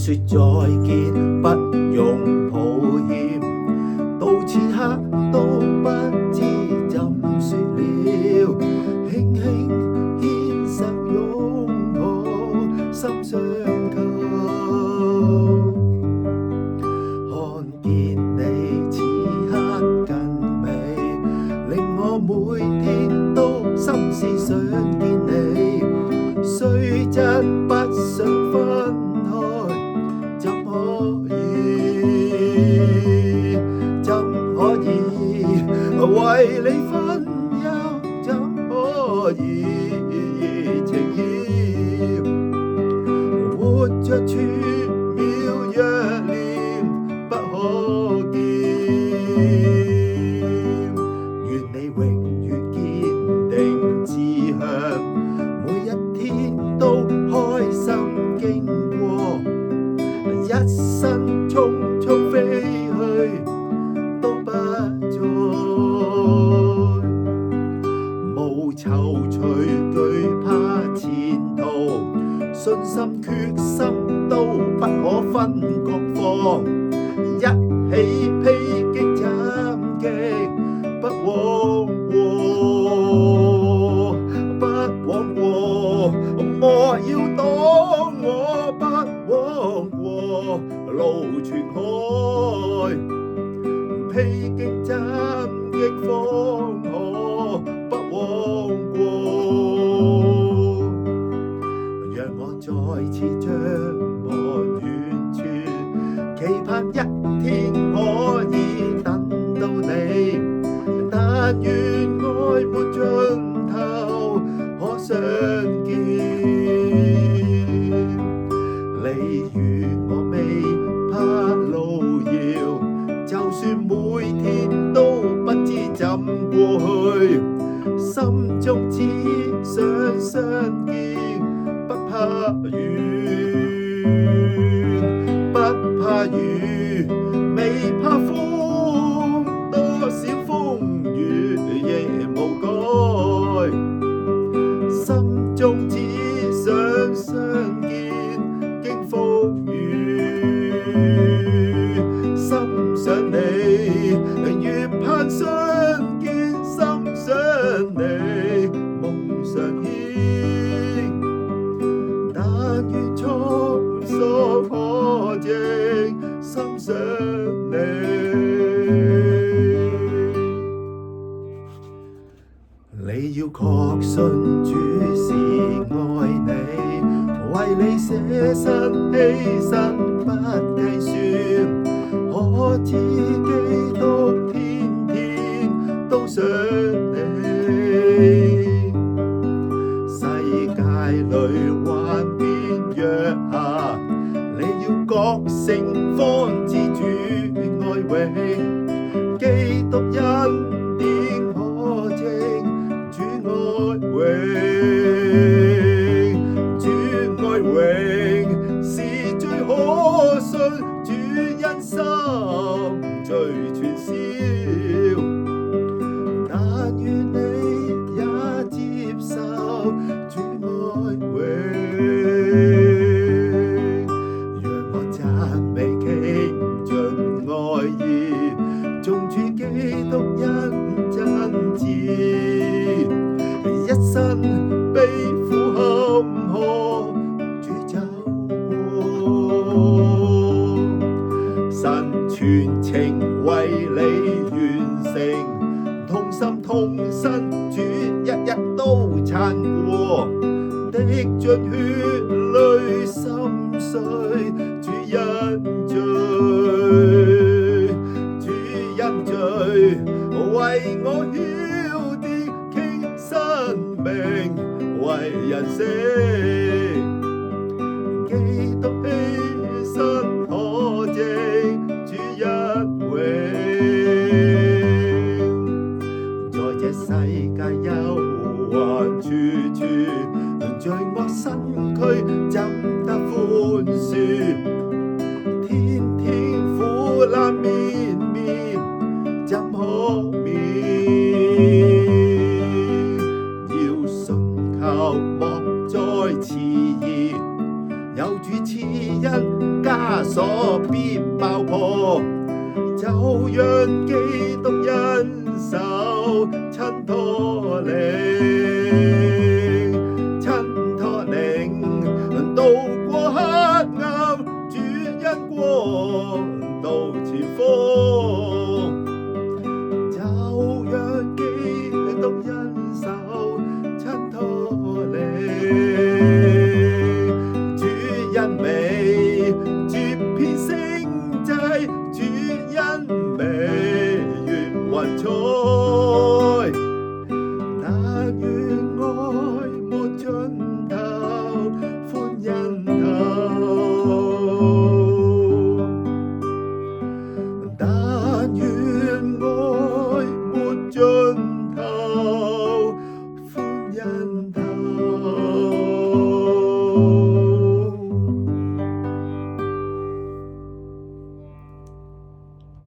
說再見，不用抱歉，到此刻都不知怎說了，輕輕牽手擁抱，心相扣。看見你此刻更美，令我每天都心思想見你，雖真不想分開，怎可以為你分憂，怎可以情牽，活着處渺若念不可見，願你永遠堅定志向，每一天都開心經過，一生匆匆飛去都不再，無躊躇懼怕前途，信心決心都不可分割放，一起披荊斬棘不枉過，不枉過，莫要擋我不枉過，路全開，披荊斬棘方可不枉過，讓我再次張望遠處，期盼一天可以等到你，但願愛沒盡頭可相見，你與我未怕路遙，就算每天都不知怎過去，心中只想相見，不怕遠，不怕雨，未怕風，多少風雨亦無改，心中只想相見，經風雨，心想你，越盼相見，心想你，夢想牽，但願滄桑可證，心想你。你要確信主是愛你，為你捨身犧牲不計算，可知基督天天都想你。世界裏幻變若霞，你要覺醒方知主愛永，基督恩典可證，主愛永是最可信，主恩心最傳銷，但願你也接受主愛永，讓我讚美傾盡愛意，頌主基督恩真摯，一生悲苦坎坷主走過，神全情為你完成，同心同身主一日都撐過，滴盡血淚心碎，主因罪，主因罪為我澆奠傾生命為人死，基督犧牲可證主恩永，在這世界憂患處處，罪惡身軀怎得寬恕，天天苦難綿綿怎可免，要信靠莫再遲疑，有主賜恩加讓基督恩手親託領，親託領，渡過黑暗，主恩光到前方，就讓基督恩手親託領，主恩美，主遍聖濟，主恩美如雲彩，但願愛沒盡頭，歡欣頭，但願愛沒盡頭。